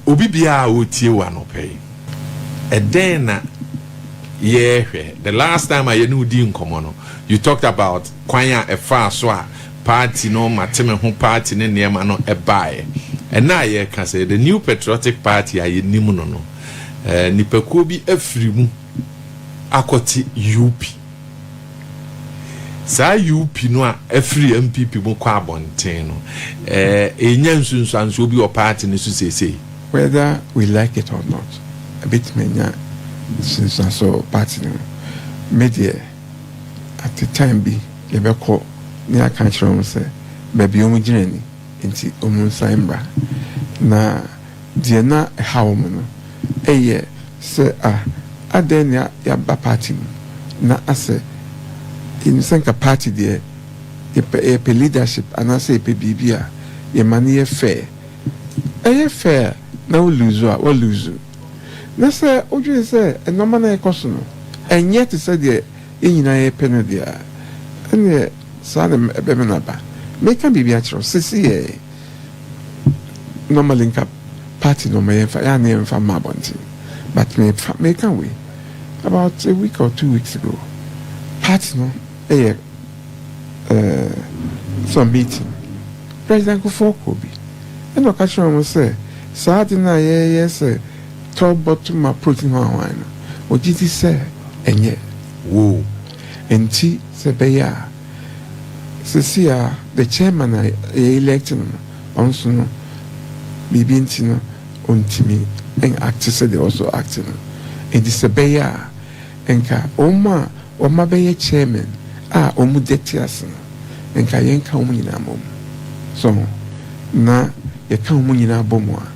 obi bia o tie wa no pay e den na yeah the last time I knew di nkomo no you talked about kwanya e fa so a party no mateme ho party ne niema no e bae and na ye can say the new patriotic party aye nimu no no nipakuo bi afiri mu akoti UP sa UP no a afiri NPP mu kwa abonten no enya nsunsuanso bi o party ne so sesei whether we like it or not a bit menya nsunsuanso party no media at the time be yebeko ni aka chiro say baby omu girani nti omu saimbra na die na hawo mu no eye se aden ya ba party na ase in senka party there e leadership and I say pe bibia ye mani fair fair na o lose na say oju say e no na ekoso no enye te say de enyina ye pe no dia ene sa na ebe me na ba make can bibia chiro sisi normally cap party no me fa ya na fa ma bonti but me can we about a week or 2 weeks ago party no some meeting President Kufour Kobi and occasion was say Saturday yes Tróuble to my protein wine what did he say and yet whoa and T Sebeya Cecilia the chairman I elected on soon Bibintino Wontumi and actors they also acting in the Sebeya and ka Oma be chairman omu detias nka yenka omu nyina mom so na yeka omu nyina bomu a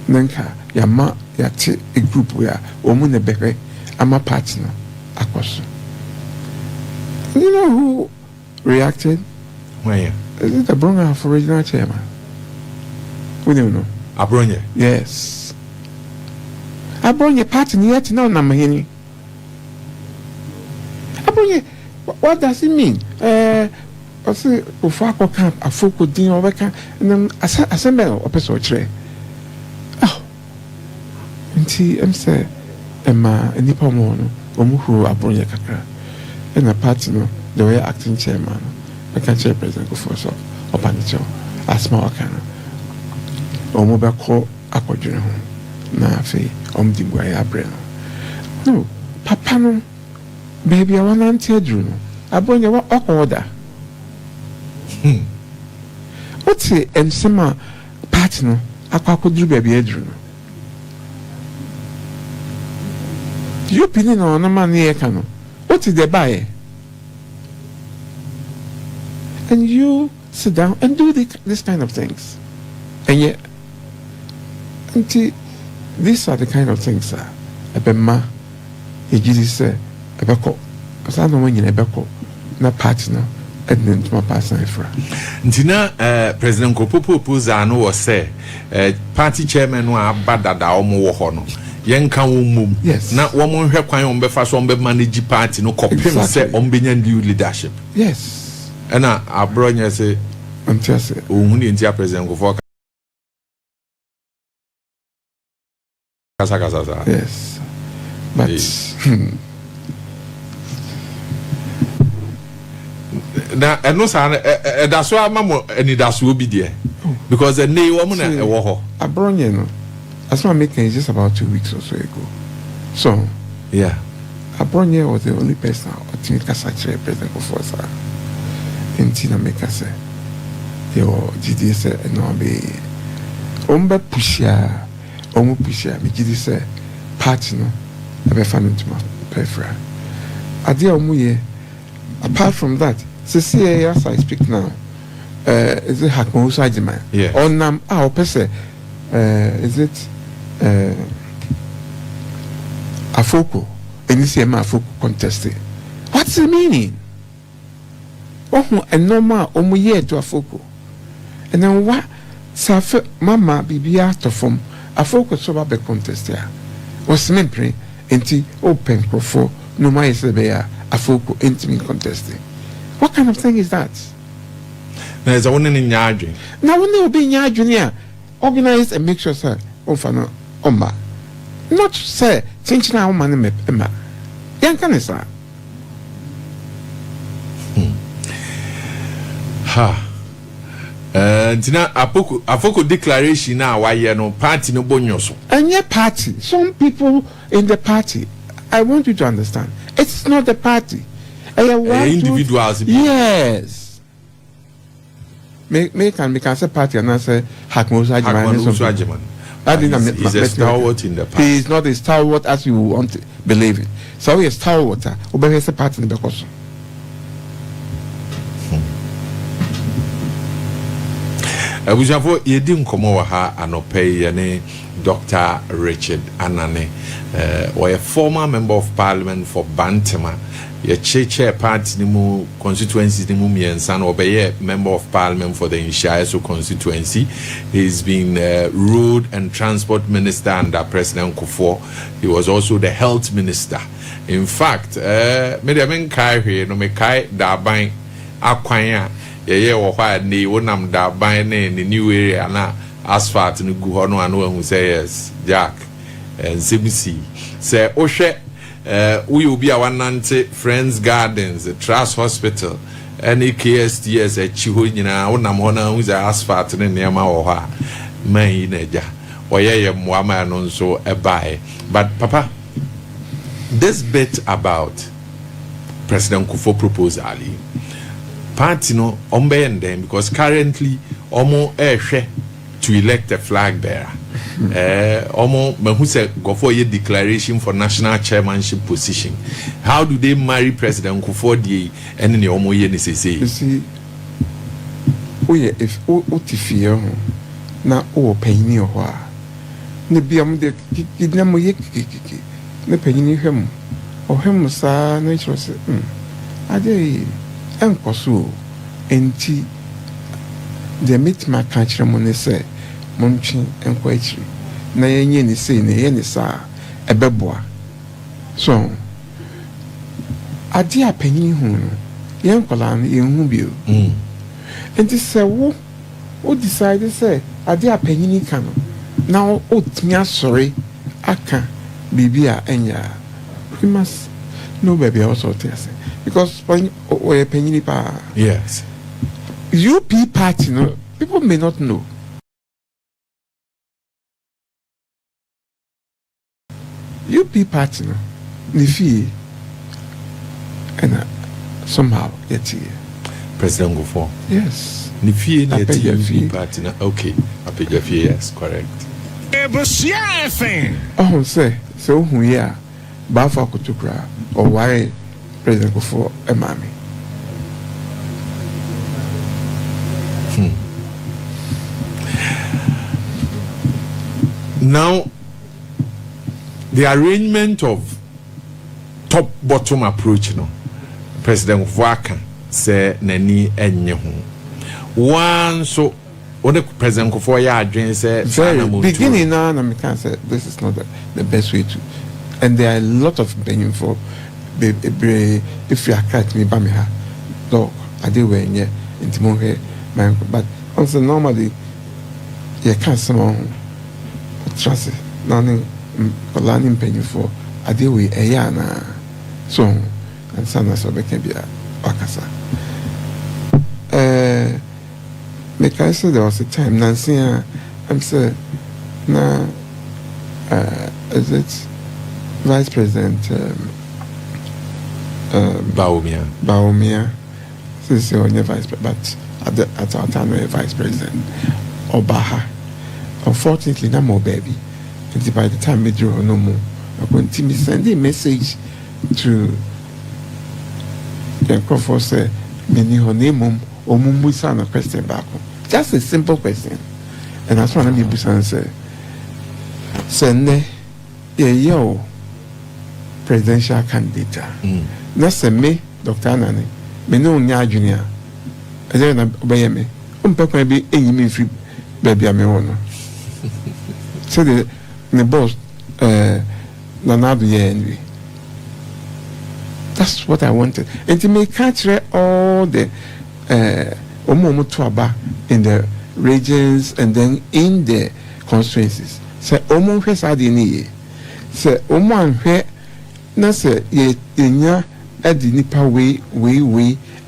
nka yama yate a group where omu ne bere ama party no akoso. You know who reacted? Where? Is it Abronye for original chairman? We don't know. Abronye? Yes. Abronye party ni yet now na mahini. Abronye, what does it mean? I say Kufour camp a foko din over can and then assemble or otchere. Oh, and say Emma and Nipa Mono, Omuhu Abronye Kakra, and a party no, the way acting chairman, I can chair President Kufour or Panicho, a small can. Omobako Akojino, Nafe, Omdimway Abreno. No, Papa no, baby, I want to tell you, Abronye what order. What's it and summer partner? I could do baby Adrian. You opinion on a man near Cano. What is the buy? And you sit down and do this kind of things. And yet, these are the kind of things, sir. A bema, a Jesus said, a beko, because I don't want you a beko, not partner. Edmund my personal friend. Ntina President Kopopo Puzano was say party chairman wa badada omo wo ho no yenka wo mum na wo mo hwe kwan on be fa so on be manage party no kopim say on be new leadership. Yes. And Abronye say until say ohun ni ntia President Kofour kasa. Yes. But na eno sa that's why mamo any that's will be there because the name woman e wo ho Abronye no as I'm making just about 2 weeks or so ago so yeah Abronye was the only person I think kasa chere President Kufour sa entina make say yo gidi say no be ombe pushia me gidi say party no e be fan ntuma pefra ade omuye apart from that see as I speak now is it Hakmo Sajima or nam person is it Afoko and you say Afoko contested what's the meaning and normal omuye to Afoko and then what Safe mama bibia to form Afoko so be contested was simply anti open Kufour no my is there Afoko intimate contesting. What kind of thing is that? There's a one in Yadri. Now when they will be in Yadri, organize and make sure, sir, ofano omba. Not say tinchina woman me emma. Yankane sa. Ha. Tina afoko declaration na why no party no bonyoso. And your party, some people in the party, I want you to understand, it's not the party. Individuals. Yes. Me can say party and I say Hakmosa Agyapong. He's a stalwart in the party. He is not a stalwart as you want to believe it. So he is stalwart. Obey a party in the course. Abujafo yedi nkomo wa ha anope yene Dr. Richard Anane, a former member of parliament for Bantama, ye chair party nimu constituency nimu miensan obeye member of parliament for the Inshaeso constituency. He's been road and transport minister under President Kufour. He was also the health minister. In fact, me de men kai hwe no me kai da ban akwanya ye wo hwa ni wonam da ban ne new area na asphalt no gu ho no anu hu say yes Jack and CBC say ohwe we will be a wanante Friends Gardens, the Trust Hospital, any KSTS at Chiho nyina wonam ho na hu say asphalt ne niam wo ha man yi na ja oye muama no so ebae. But papa, this bit about President Kufour proposal party no ombe them because currently omo ehwe to elect a flag bearer. Omo mehu say go for a declaration for national chairmanship position. How do they marry President Kufour the and the omo ye say? You see, if otifie ho na o panyin ho a ne biam de kidnamo ye kiki ne panyin hwem o hwem sa na chiro se ade enkoso enti de mitma ka kire mo ne se montwi enko akiri na yenye ni sei ne ye ni sa ebeboa so ade apanyin hu no yen kola no yen hu bio enti se wo decide say ade apanyin ka no na o tmia sori aka bibia enya we must know baby also tell because when we penny pa yes UP party no people may not know UP party no nifi and somehow get here President Kufour yes nifi na UP party na okay Gyamfi yes correct oh say so hu ya ba fa kutukra or why President Kufour a mommy. Now, the arrangement of top bottom approach, no, President Kufour say nani enye ho. One so what the President Kufour ya adwin say beginning now I can say this is not the best way to, and there are a lot of benefit for. If you are cut me by me, dog, I do when ye into more but also normally you can't someone trust it. Nothing learning penny for I do with a yana so and son so can be a bakasa. Make I say there was a time Nancy I'm saying now is it Vice President Bawumia, this is your vice president, but at our time, vice president, Obaha. Unfortunately, no more baby. And by the time we draw no more, I'm going to be sending a message to the Kojo say, Many her name or Mumbusan a question back. Just a simple question. And that's what I'm going to say. Send yo presidential candidate. Na se me Dr. Annan me no nya junior e dey na obey me umpekwa bi enyimi free baby am wono so the boss na na do ye that's what I wanted and to make capture all the omo to aba in the regions and then in the constituencies sɛ ɔmo nhwɛ saa deɛ ne yie sɛ ɔmo anhwɛ na sɛ yɛnya ɛde nipa wei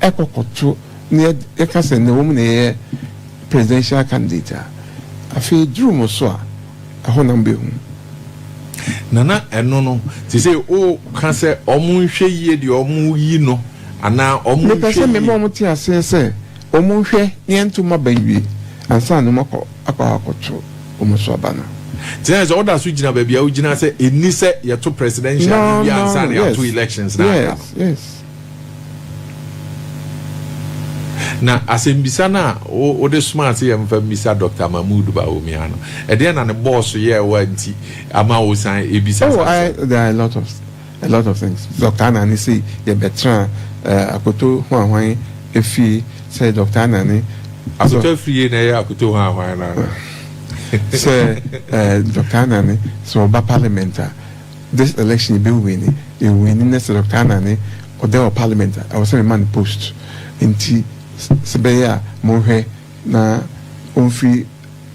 ɛkɔkɔto na yɛka sɛ na wɔn na yɛ presidential candidate a afei duru mo so a ɛhɔ nam bɛhu nana ɛno no te sɛ o ka sɛ ɔmo nhwɛ yie deɛ ɔmo yi no ana ɔmo nhwɛ mepɛ sɛ mema ɔmo te aseɛ sɛ ɔmo nhwɛ ne ɛntoma banwie ansa na ɔmo akɔto ɔmo so aba no tena sɛ ɔda so gyina baabi a wogyina sɛ ɛni sɛ yɛto presidential bi ansa na yɛato elections na yes na asɛmbisa no a wode soma ase yɛmfa mbisa Dr. Mahamadu Bawumia no ɛdeɛ na ne boss yɛ wa nti ama wo san ebisa there are a lot of things Dr. Annan say ye betra akoto hwan efi say Dr. Annan akoto free na yɛ akoto hwan na say Dr. Annan so ba parliament this election be winning next Dr. Annan or there parliament I was saying man post nti sebeya mohwe na onfree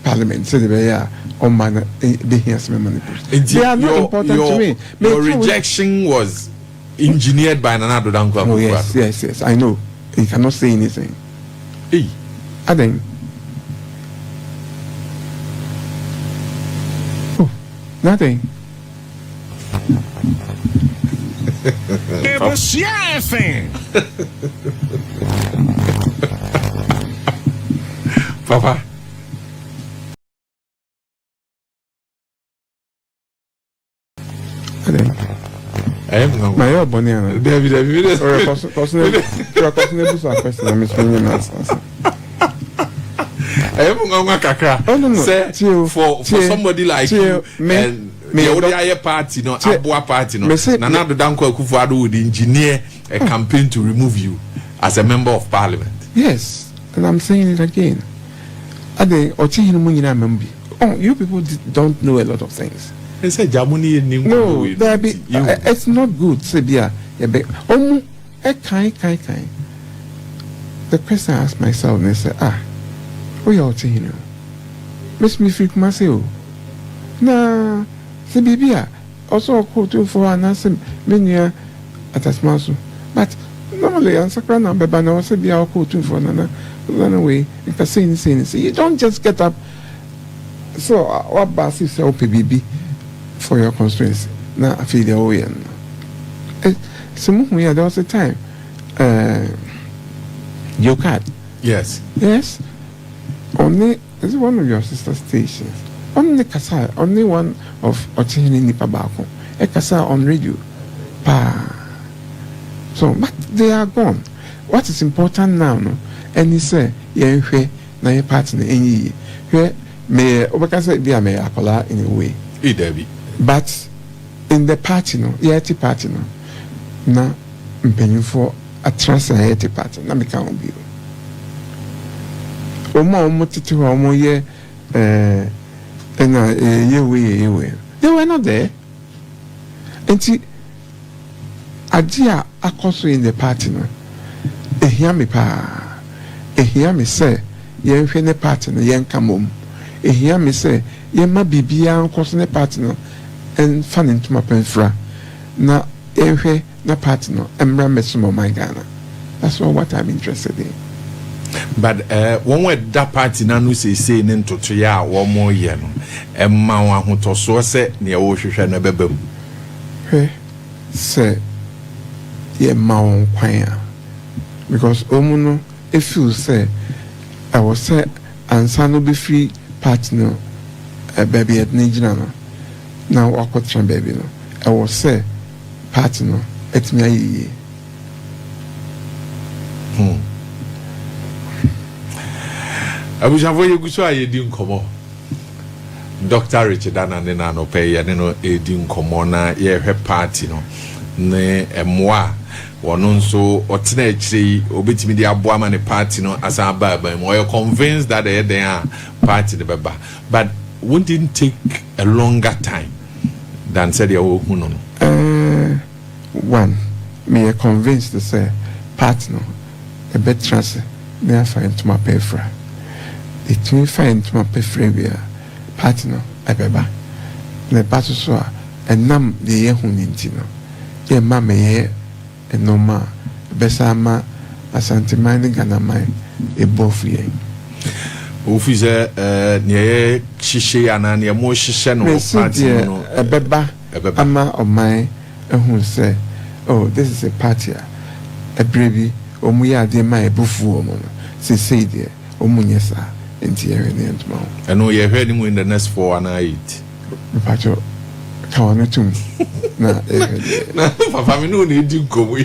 parliament say sebeya on man be here some money post they are not important to me your rejection was engineered by Nana Addo. Oh yes I know he cannot say anything hey I think nothing Papa my own bonnie David for somebody like you and the party no Abua party no Nana Addo Akufo Addo would engineer a campaign to remove you as a member of parliament. Yes, and I'm saying it again. Oh, you people don't know a lot of things. They say Jamuni no, it's not good. Sebia, the question I asked myself and I said, who you saying? Miss me freak myself. Nah, Sebia also quote for an answer mania at a smasu. But normally, I'm sacred number, but now Sebia quote for another run away. If I say anything, you don't just get up. So, what bass is OPBB for your constituency? Now, I feel the way. So, there was a time. Your card. Yes. Only is one of your sister stations. Only Kasa, only one of otchere nipa bako. A Kasa on radio. So, but they are gone. What is important now, no? And he said, "Yenhwe na your partner any where may obakasa be a may akola in a way." But in the party, no, yeti party, no, na mpenyufo atrasa yeti party na meka obi. Omo titi ho omo ye yewe. They were not there. Enti adia akoso in the party, no. Ehia me pa. Ehia me say yenhwe ne party no yenka mom. Ehia me say yemma bibia nkoso ne party no en fan into my penfra. Na yenhwe na party no emra mesumo my Ghana. That's what I'm interested in. But one way that party na no say ne ntoto ya wo mo ye no emma wa hotoso se ne wo hwehwe na bebam. Say ye ma won kwan because omuno if you say I was say ansa no be free party no baby at nigina no now wakotran baby no I was say party no etimi ayi abusafo yeguso ayedi nkomo Dr. Richard Annan na no pay ya no edi nkomo na ye hwe party no ne emwa wono nso otena echiri obetimi di aboa ma ne party no asa ba mo you convinced that the party the beba but wouldn't take a longer time than said you no one me convinced to say party no a bit trans me find to my pay for it me find to my pay for party no abeba na bato so a enam de ye huninti no ye ma me ye enoma besa ma Asante mine ganamai e bofu ye officer ne shishe ana ne mo shishe no party no ebeba ama omai ehun say oh this is a party a brevi omu ya de ma ebufu omu no say there omu nyesa enti ere ne ntma eno ye hwe ni mu in the next 4 and 8 pacho kawana tum na papa mi no ne di gomo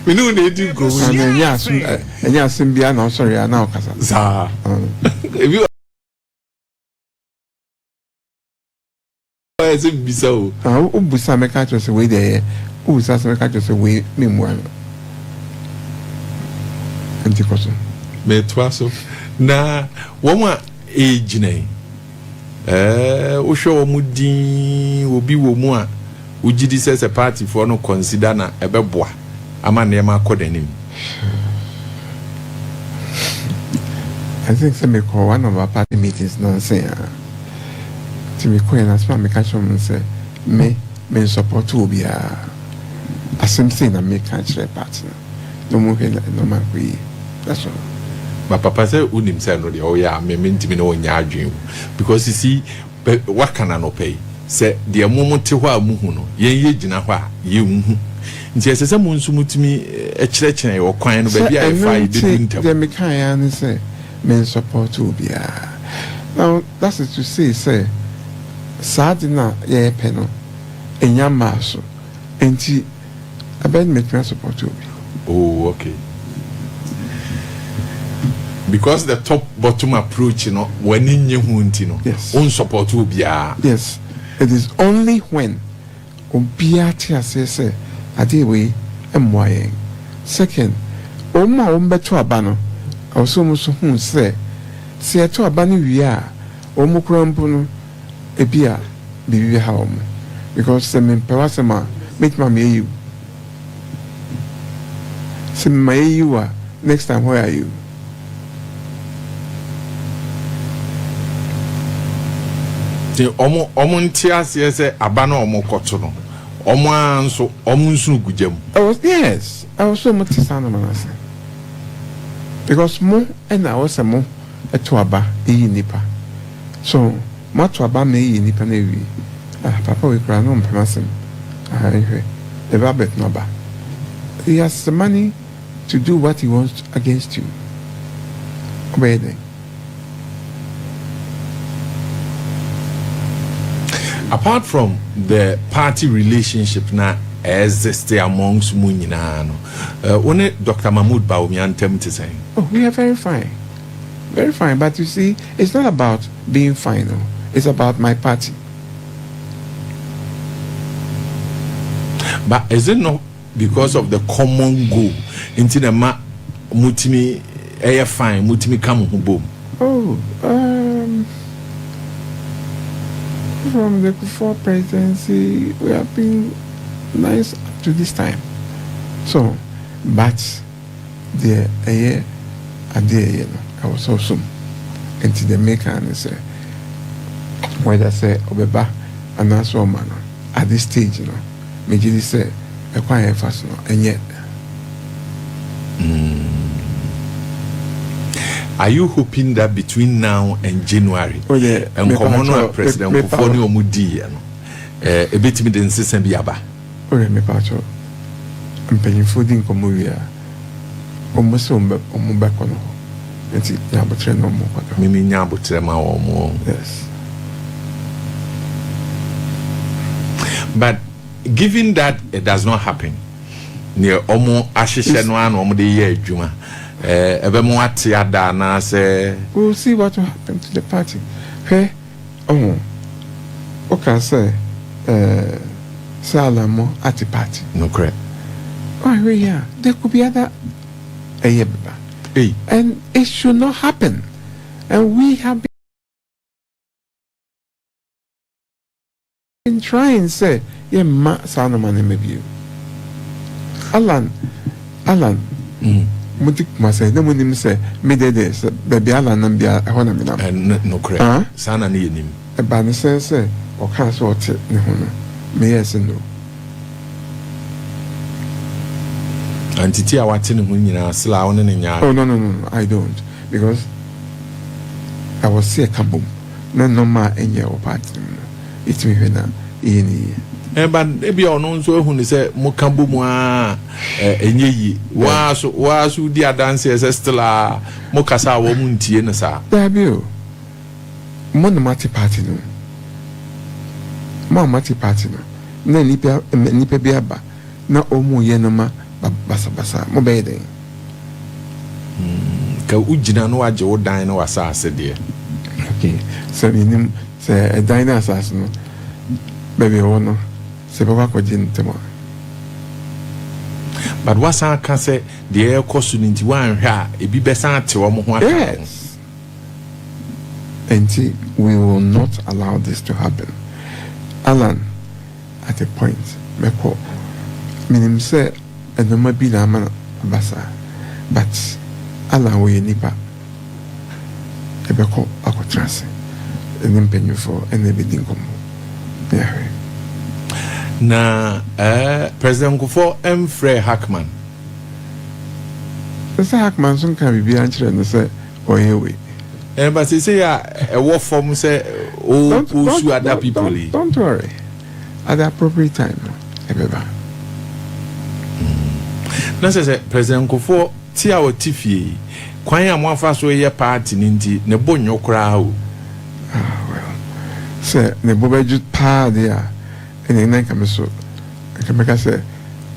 we know they do go. And yes, Symbia, no, sorry, I now, Casa. If you are so, Busame catches away there. Who says me catches away, meanwhile. Anticoson. Me twaso. Na, woman age name. Osho mudi will be woman. Ujidi says a party for no consider na ebeboa. Ama nema kodenim. I think some call one of our party meetings now say to me call and me catch them say me support will be a same thing that me catch their partner. No more no man we. That's all. But Papa said unim say no oh yeah me ntimi no nya adwen because you see what can I no pay say the moment ho amuhu no ye gina ho a ye hu nti esese mo nso mutimi ekyerɛkyerɛ e okwan no ba bia e fa e de ntam the me kan ya say men support obi a now that's it to say sadina ye pe no enya maso enti aben me can support obi. Oh okay, because the top bottom approach, you know, when in you know, yes, on support will be yes, it is only when Obiati say Adewe MYN. Second, Oma Umbeto Abano, also Musuhun say to Abani we are Omukrampuno Ebia Bibi Home, because the Memperasama make my you. Say my you are next time. Where are you? The omo ntiase say abana omo koto no omo anso omo nsu gujam. Oh yes, I was so much sound manase. Because mo and I was a mo eto aba nipa. So mo to aba me nipa na wi. Papa we kra no mpamasem. Ahwe. The babet no ba. He has the money to do what he wants against you. Obey them. Apart from the party relationship na existe amongst munyina no one Dr. Mahamadu Bawumia ntem to say oh we are very fine, but you see it's not about being fine, no. It's about my party. But is it not because of the common goal into the mutimi fine mutimi come home? Oh from the Kufour presidency, we have been nice up to this time. So, but the year, I was so soon into the maker and say, whether say Obeba and that's all man at this stage, you know, Majidi say, a quiet fast, and yet. Are you hoping that between now and January, and Commonwealth President Kufour ni omudi no, ebetimi de nsesen bi aba? Oye me pacho. Mpanyinfo di nkomoria. Omo be kono. Enti nyabotre no mo kwado. Mimi nyabotre ma omo. Yes. But given that it does not happen, near omo ahihye no an omo de ye adwuma. We'll see what will happen to the party. Hey, okay, say, Salamo at the party. No, correct. Oh, yeah, there could be other. And it should not happen. And we have been trying, say, yeah, Salomon, maybe you. Alan. mutik masa na munim se me de baby ala na bia ho na me na no correct sana na yenim e ba ne se o kan so ote ne ho no me yes no antiti a wate ne ho nyina sla wo ne nya oh no I don't because I was sick kabum na no ma enye o party no it me hwe na yeni but ebi ono nso ehu ne se mo kambo mu a enye yi wa so di adanse ese still a mo kasa wo mu ntie ne sa da bi o mo na mati party no mo mati party no na nipa bi aba na omu ye no ma basa mo be den ka ujina no age wo dan no wasa ase de okay so minim se a dan na asas no baby wono se baba ko jintema but wasa ka se de e kosu nti wan hwa e bi besa ate wo mo ho aka yes and we will not allow this to happen. Alan at a point meko minim se enoma bi na ama basa but Alan we nipa ebeko akotrase enim penyufo enebedi nkomo yeah. Na President Kufour Mfre Hackman. Mr. Hackman son can be answered and say, oh, here we. But he say a war form say, oh, who other people. Don't worry. At the appropriate time, everybody. Na say President Kufour tia o tifie. Kwan ya mwafa so ye party ninti ne bonyo kra o. Ah well. Say ne bobeju pa dia. And then come so I can make us say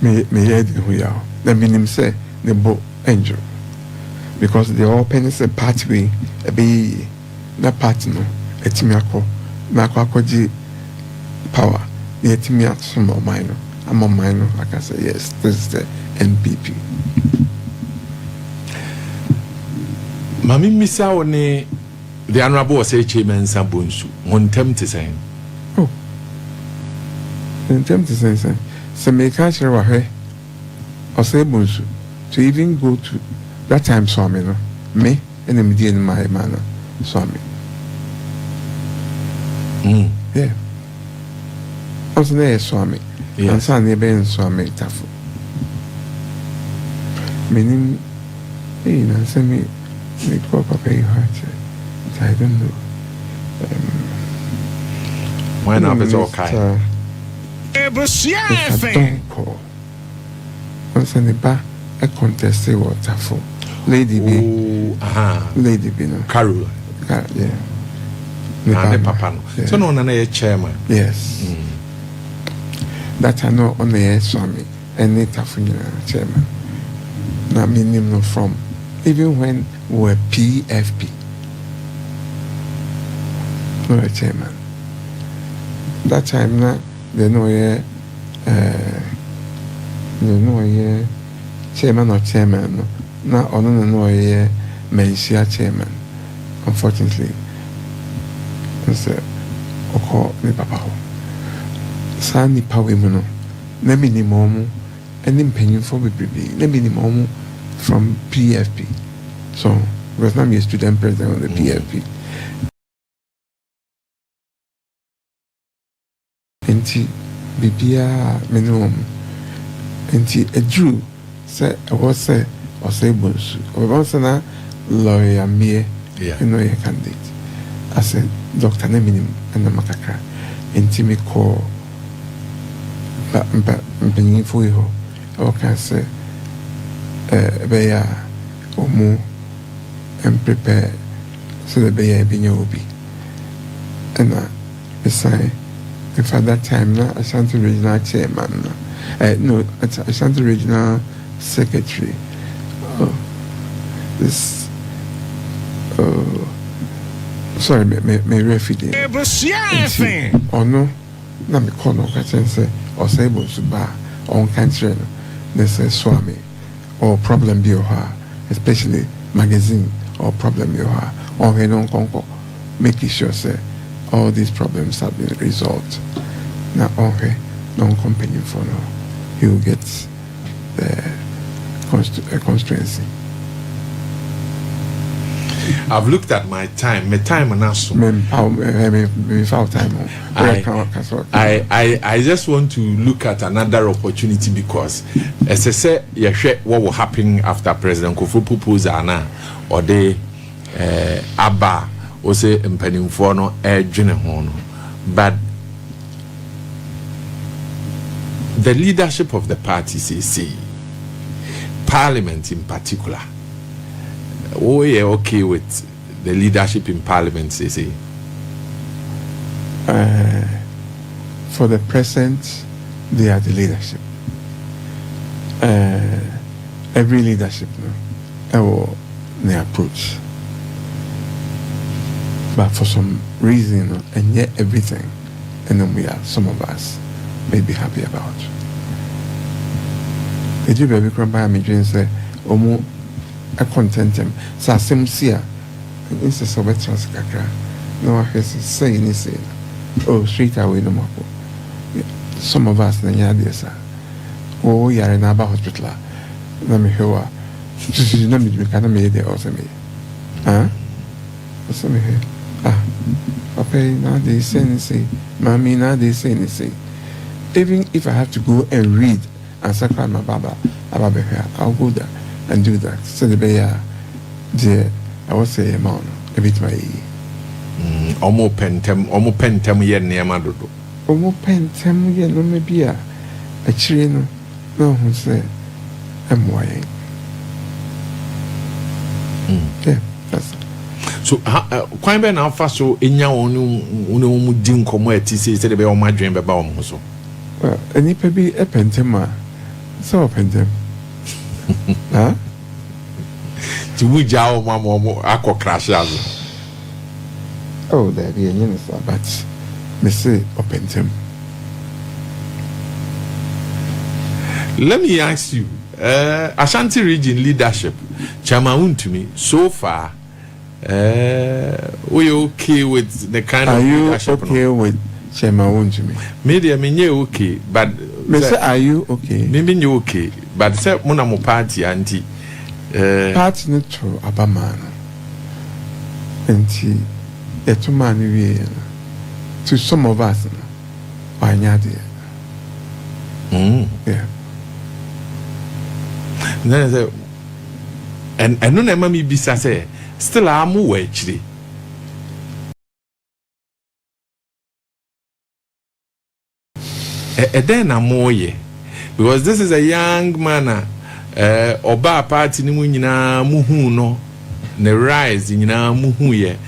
me head who ya. The minim say the bo angel. Because the open say pathway a be na partner etimiako na kwakoji power. The etimiat some minor. I'm on minor, like I say, yes, this is the NPP. Mami misa one the honorable say chairman Sambunsu. Wontumi to say. In terms to say, so make a share of her or say bunsu to even go to that time saw me, no? Me and the media in my manner saw me. Yeah. Also, there saw me. And Sunday Ben saw me tough. Meaning, hey, now send me go pay heart. I don't know. Why not? It's okay. Don't call. Once in the back, a contest water for Lady B. Lady B. No. Carol. Yeah. The papa. So no, no, chairman. Yes. That I know on the air saw me and later for chairman. Now, meaning no from even when we were PFP. No, chairman. That time now. They know chairman or chairman. Now, on no Mensia chairman. Unfortunately, Mr. Oko me papa. Sani Pawimono. Name minimum and in penny for baby. Name minimum from PFP. So, because I'm a student president of the PFP. Enti bibia minimum enti edru say I was say or say bonsu or once na lawyer me no your candidate I said doctor na minimum and na makaka enti me call ba mpanyin fo ho o can say be ya omu and prepare so the be ya be obi and beside if at that time, Asante Regional Chairman, no, it's Asante Regional Secretary. Sorry, me refugee. Oh no, na me call no catch say or say bonsuba on country. They say swami or problem be her, especially magazine or problem be her or he non conco, making sure say. All these problems have been resolved. Now, okay, non-company for now. He will get the constituency. I've looked at my time. My time and also. I just want to look at another opportunity because, as I said, what will happen after President Kufour proposal now, or the Abba or say Mpenimfo no Edwene but the leadership of the party say Parliament in particular. Oh, yeah, okay with the leadership in Parliament, say. For the present, they are the leadership. Every leadership, they approach. But for some reason, and yet everything, and then some of us may be happy about. The job every crime by me, Jane say, Omo. I content him. So I see it's a sober transcacra. No, I say anything. Oh, straight away, no more. Some of us, the idea, sir. Oh, you are in our hospital. Let me hear. Just you know me, you can't make it also me. Huh? What's me here? Ah, Papa, now they say anything. Mommy, now they say anything. Even if I have to go and read and sacra my Baba, I'll go there. And do that. So the bear, I would say, man, a bit my almost pentem yen near Madodo. Almost pentem yen, no, maybe a chino, no, who say, why. Yeah, that's so. Kwabena now first so in your own dim community says that about my dream about so. Well, and it may be a pentema, so a pentem. Huh? To which our mamma aqua crash. Oh, there be a minister, but me say open him. Let me ask you, Ashanti region leadership, Chairman Wontumi, so far, we okay with the kind of leadership? Are you okay with Chairman Wontumi? Maybe I mean you okay, but me say are you okay? Maybe you okay, but say mo party anti. Party no to abamano. Enti eto man we to some of us why nyade. Yeah. Then I say and no na mama bisa say still amu we chiri. Then amoye because this is a young man oba party ni mu nyina muhu no ne rise nyina muhu ye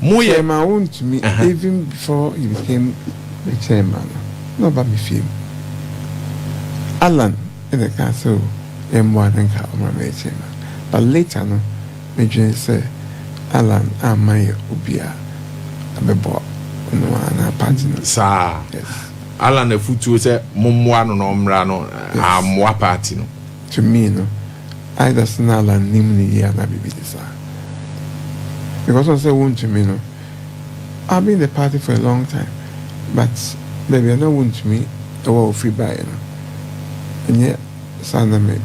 moye ma want me even before he became the chairman no ba me feel Alan in the castle M1 and Kalma chairman but later no me just say Alan amay obia abebo no na party no sa yes Alan the futu say momwa no no mra no amwa party no to me, no, I just not learn nimni ya na bibi this. Because I say Wontumi, no, I've been in the party for a long time, but baby, I don't want me a war free buy, no, and yet, Sana me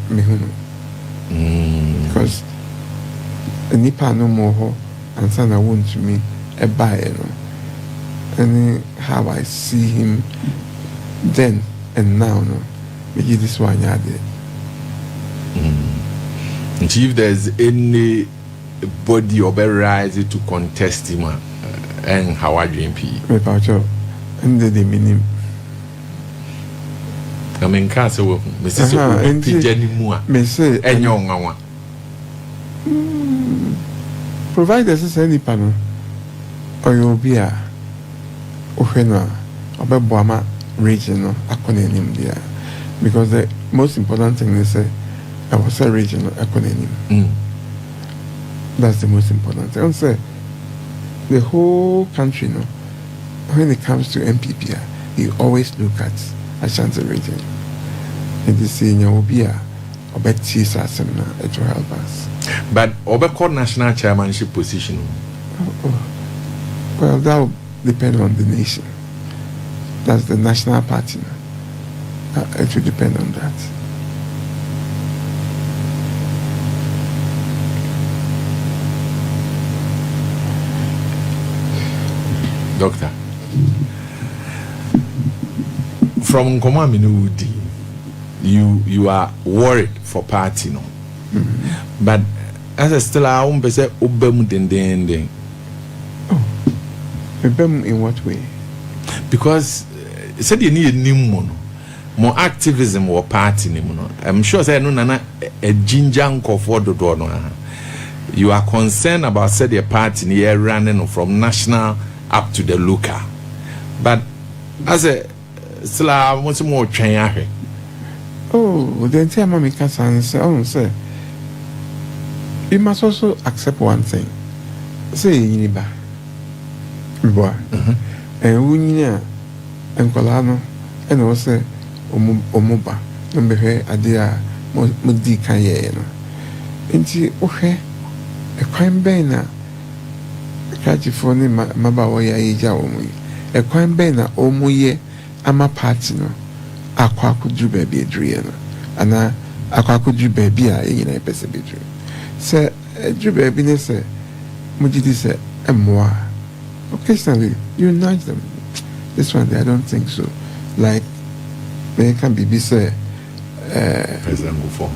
because a nipa no more and Sana Wontumi a buy, no, and how I see him then and now, no, maybe this one ya did. If there's any body or rise to contest him and how I NPP. And the meaning. I mean, Castle, Mrs. Jenny Moore, Miss and young one. Provide us any panel or you'll be a Ohena or Bawumia regional acronym there because the most important thing is I was a regional acronym. That's the most important thing. Say the whole country, no, when it comes to NPP, you always look at Ashanti region. And the senior will be a bit teaser, it will help us. But Obeko national chairmanship position. Well, that will depend on the nation. That's the national party. It will depend on that. Doctor, from Komamini, you are worried for party, no? But as a still, I won't say Ubem ding. Oh, Ubem in what way? Because said you need new more activism or party. I'm sure say no nana a ginger Kojo Kyeremanteng. You are concerned about said your party near running from national up to the local. But as a still I want some more change. Oh, the entire mommy can say, you must also accept one thing. Say, Yiniba, boy, and Wunia, and Colano, and also Omoba, number her idea, Mudi Kayeno. And she, okay, a crime banner, a catchifone, Mabawaya Agyarko, a crime banner, Omoye, Ama Patino. Kwaku baby Adriana, and Kwaku baby in a pesabidry. Say, baby, say, Mujidi said, and moi. Occasionally, you unite them. This one, I don't think so. Like, they can be say, President Kufour.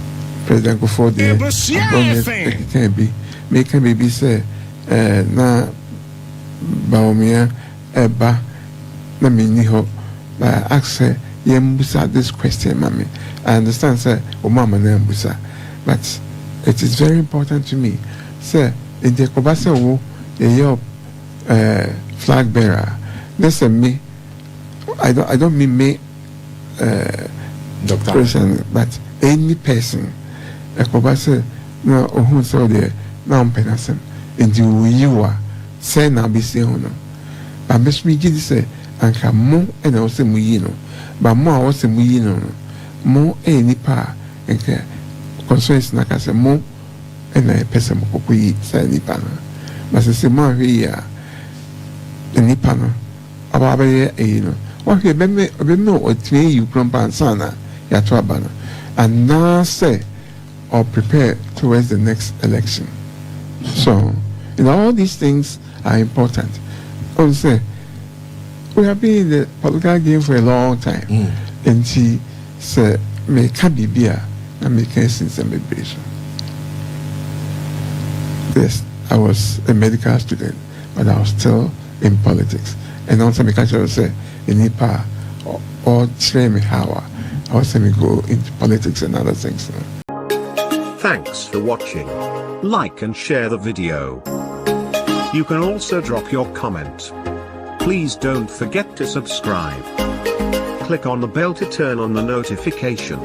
President Kufour, the Abronye can be, make can be say, na Bawumia, Eba, na miniho, by access. Yembusa this question, mommy. I understand, sir. Oh, mama, Yembusa, but it is very important to me, sir. In the Kobasa wo, your flag bearer. Listen, me. I don't mean me, Doctor, person, but any person. A Kobasa, no, who saw there, now penasem. And you are, say now be saying, but Miss me, say, and come more and also muyino. But more was a million more any pa and concerns Nakasa more and a person of we say Nipana. But it's a more here in Nipana about what you know what you grump and sana Yatrabana and now say or prepare towards the next election. So, all these things are important. Also, we have been in the political game for a long time. And she said, "Me can be beer and me can sing some vibration." Yes, I was a medical student, but I was still in politics. And also, me can say, "In Nipa or train me how I was me go into politics and other things." Thanks for watching. Like and share the video. You can also drop your comment. Please don't forget to subscribe. Click on the bell to turn on the notification.